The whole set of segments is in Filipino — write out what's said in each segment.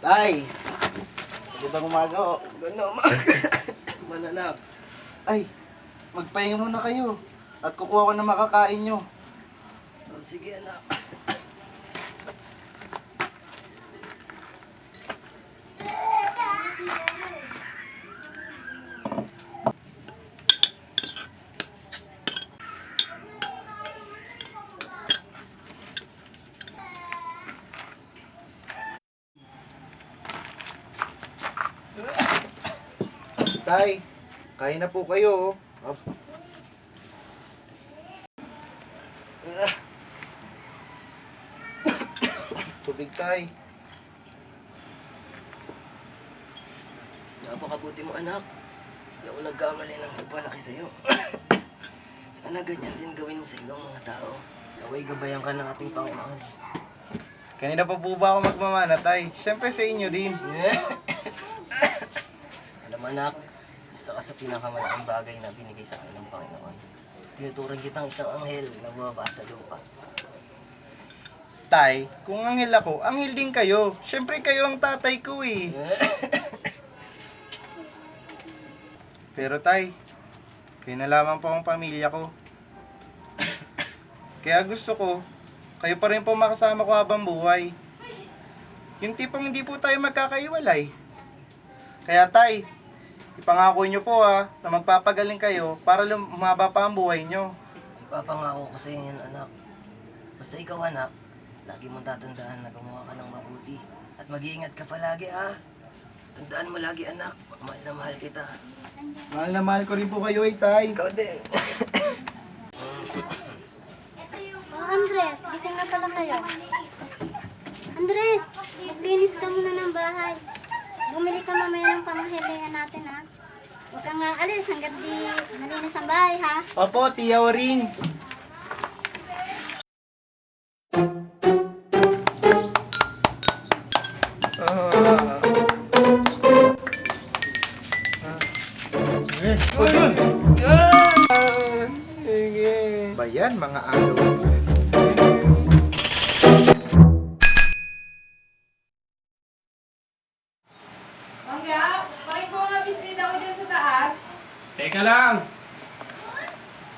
Tay! Magandang umaga o. Ganda umaga. Mananak. Ay, magpahinga muna kayo. At kukuha ko na makakain nyo. Oh, sige anak. Tay, kain na po kayo. Oh. Tubig, tay. Napakabuti mo anak. Hindi ako nagkamali ng pagpalaki sa'yo. Sana ganyan din gawin mo sa ibang mga tao. Naway gabayan ka ng ating Panginoon. Kanina pa po ba ako magmamana, tay? Siyempre sa inyo din. Alam mo anak, isa ka sa pinakamalaking bagay na binigay sa akin ng Panginoon. Tinuturing kitang isang anghel na bumaba sa lupa. Tay, kung anghel ako, anghel din kayo. Siyempre kayo ang tatay ko eh. Pero tay, kayo na lamang po ang pamilya ko. Kaya gusto ko, kayo pa rin po makasama ko habang buhay. Yung tipong hindi po tayo magkakaiwalay. Kaya tay, ipangako nyo po na magpapagaling kayo para lumaba pa ang buhay nyo. Ipapangako ko sa inyo yan anak. Basta ikaw anak, lagi mong tatandaan na gumawa ka ng mabuti. At mag-iingat ka palagi Tandaan mo lagi anak, mahal na mahal kita. Mahal na mahal ko rin po kayo tay. Ikaw din. Oh, Andres, gising na pala kayo. Andres, maglinis ka muna ng bahay. Bumili ka mamaya ng panghilingan natin, ha? Huwag kang aalis hanggat di malinis ang bahay, ha? Opo, Tia Waring. O yun! Bayan, mga agaw. Mangga, bakit ko nga bisnita ko dyan sa taas? Teka lang!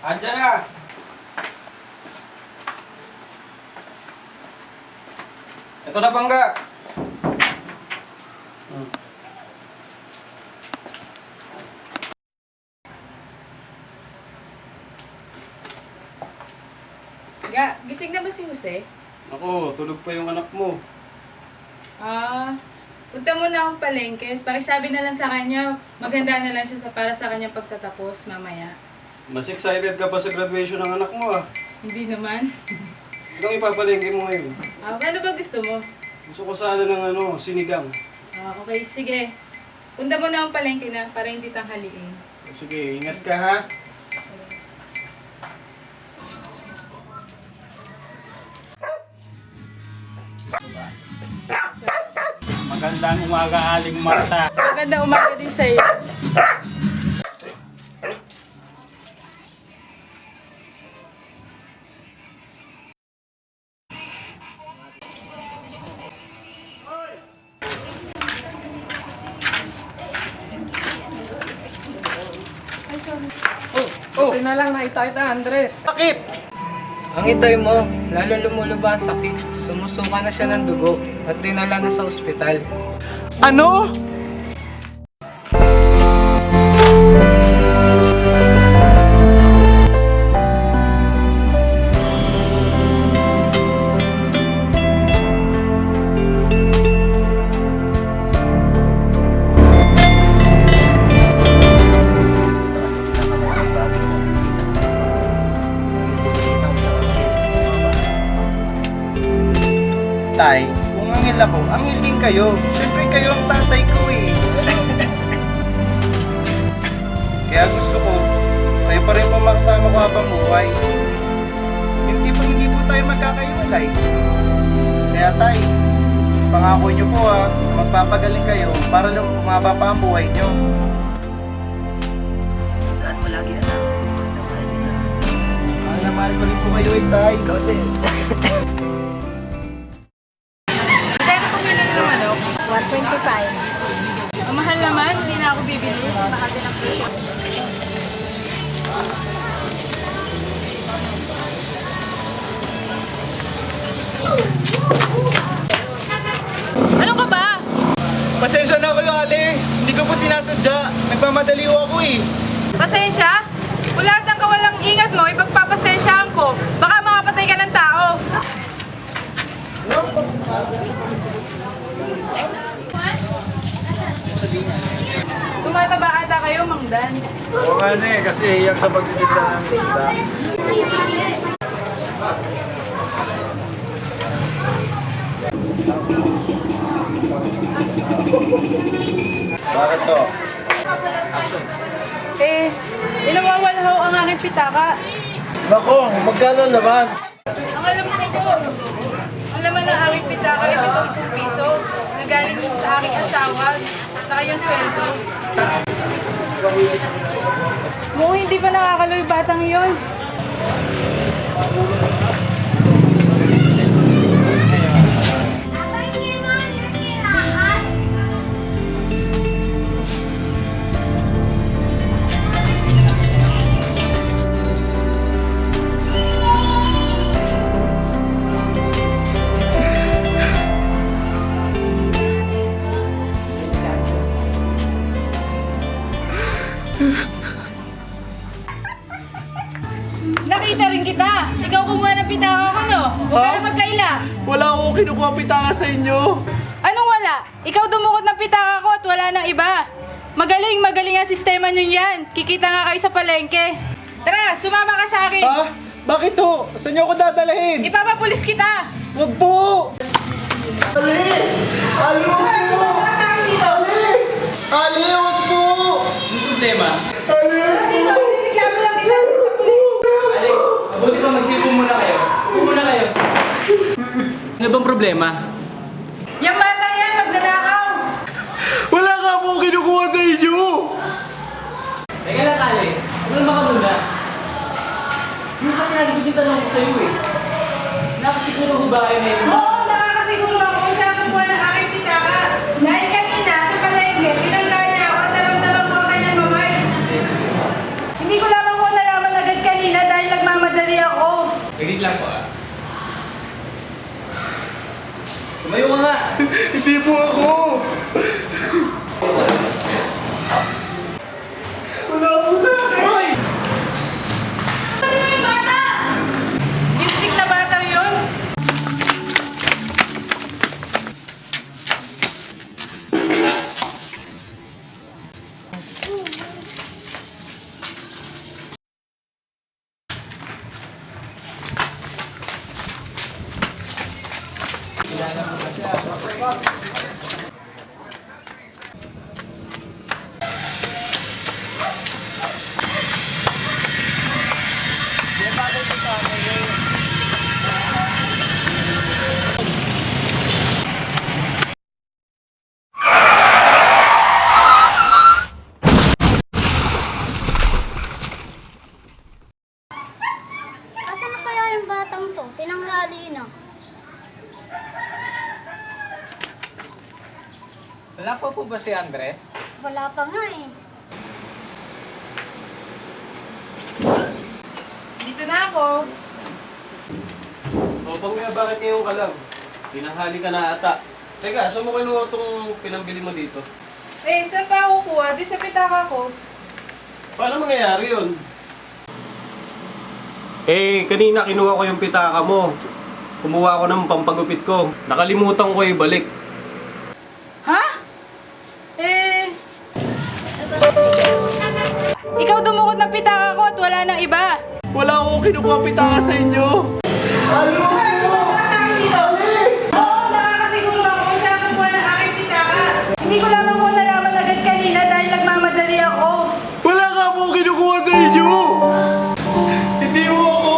Andyan na! Ito na, Bangga! Mangga, gising na ba si Jose? Ako, tulog pa yung anak mo. Punta muna akong palengke. Pakisabi na lang sa kanya, maghanda na lang siya para sa kanyang pagtatapos mamaya. Mas excited ka pa sa graduation ng anak mo Hindi naman. Anong ipapalengke mo ngayon? Ano ba gusto mo? Gusto ko sana ng sinigang. Okay, sige. Punta muna akong palengke na para hindi tanghaliin. Sige, ingat ka ha. Magandang umaga, Aling Marta. Maganda umaga din sa'yo. Buti na lang nakita kita, Andres. Bakit? Ang itay mo, lalo lumuluba ang sakit. Sumusuka na siya ng dugo at dinala na sa ospital. Ano? Isa ka sa pinakamalaking bagay na binigay sa akin ng Panginoon. Tinuturing kitang isang anghel na bumaba sa lupa. Tay, kung anghel ako, anghel din kayo. Siyempre kayo ang tatay ko eh. Kaya gusto ko, kayo pa rin po makasama ko habang buhay. Hindi po tayo magkakaiwalay. Kaya tay, pangako nyo po na magpapagaling kayo para lumaba pa ang buhay nyo. Tandaan mo lagi anak, mahal na mahal kita. Mahal na mahal ko rin po kayo tay. Ikaw din. Kaya na pong ilan ng manok? 120 eh. Pasensya? Kung lahat ng kawalang ingat mo, ipagpapasensyahan ko. Baka makapatay ka ng tao. Tumataba ata kayo, Mang Dan. Oo nga na eh, kasi iyak sa pagtitinda ng isda. Bakit to? Eh, inawawalhaw ang aking pitaka. Nako, magkano naman? Ang alam ko po, ang laman ng aking pitaka ay 70 piso na galing sa aking asawa sa kanyang sweldo. Mukhang hindi pa nakakaloy batang yon. Nakita rin kita. Ikaw kumuha ng pitaka ko, no? Huwag ka na magkaila. Wala akong kinukuha pitaka sa inyo. Anong wala? Ikaw dumukot ng pitaka ko at wala nang iba. Magaling ang sistema nyo yan. Kikita nga kayo sa palengke. Tara, sumama ka sa akin. Ha? Bakit to? Saan niyo ako dadalhin? Ipapapulis kita. Wag po! Ali! Ali, wag po! Sumama ka sa akin dito. Ali, wag po! Yung problema? Ali, Dito, nireklamo lang kita sa pulis. Ali, mabuti pa magsilpong muna kayo. Upo muna kayo. Ano bang problema? Yung bata yan, magnanakaw. Wala ka po kinukuha sa inyo! Teka lang, Ali. Umalma ka muna. Yung kasi naligot yung tanong ko sa'yo eh. Nakasiguro ko ba kayo na yun? Oo, nakakasiguro ako siya kumuha ng aking pitaka. Dahil kanina sa palengke, pinangga niya ako at naramdaman ko ang kanyang babay. Hindi ko lamang ko nalaman agad kanina dahil nagmamadali ako. Sige lang po ah. Tumayo ka nga. Hindi po ako! Wala po sa akin! Hoy! Ano yung bata? Lipstick na batang yun? Asan na kaya yung batang to? Tinanghali na. Wala pa po ba si Andres? Wala pa nga eh. Dito na ako. O, Pangya, bakit ngayon ka lang? Tinanghali ka na ata. Teka, saan mo kinuha itong pinambili mo dito? Eh, saan pa ako kuha? Di sa pitaka ko. Paano mangyayari yun? Eh, kanina kinuha ko yung pitaka mo. Kumuha ko ng pampagupit ko. Nakalimutan ko ibalik. Ha? Eh... Ikaw dumukot ng pitaka ko at wala nang iba. Wala akong kinukuha pitaka sa inyo! Ali, wag po! Oo, nakakasiguro ako siya kumuha ng aking pitaka. Hindi ko lamang ko nalaman agad kanina dahil nagmamadali ako. Wala ka po kinukuha sa inyo! Hindi mo ako!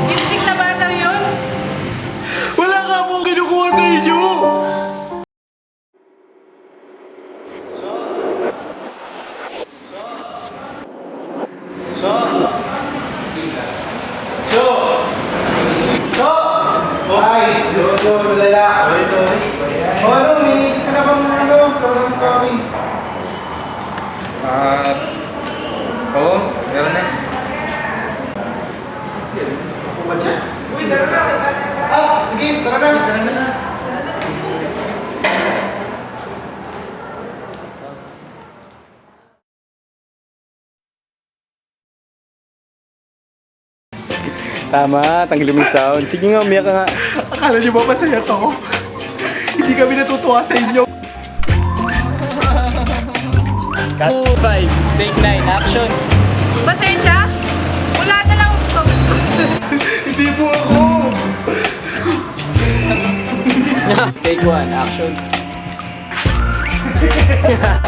Lipstick na batang yun? Wala ka po kinukuha sa inyo! Ay, Diyos ko, malala. Sorry. O ano, minisip ka na bang long story? Oo, meron na. Ako ba dyan? Uy, tara na. Sige, tara na. Tama, tanggalin mo yung sound. Sige nga, umiyak ka nga. Akala niyo ba masaya to? Hindi kami natutuwa sa inyo. 5, take 9, action. Pasensya? Wala na lang ito. Hindi po ako. Take 1, action. Teka.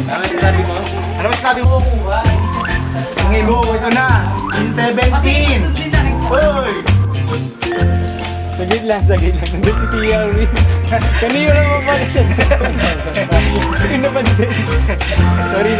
Ano sabi mo? Ano masasabi mo? Ngay mo, ito na. Scene 17. Sundin na rin. Hoy! Saglit lang. Nandun si Tia Arwin. Kanina lang mapalik siya. Hindi napansin. Sorry.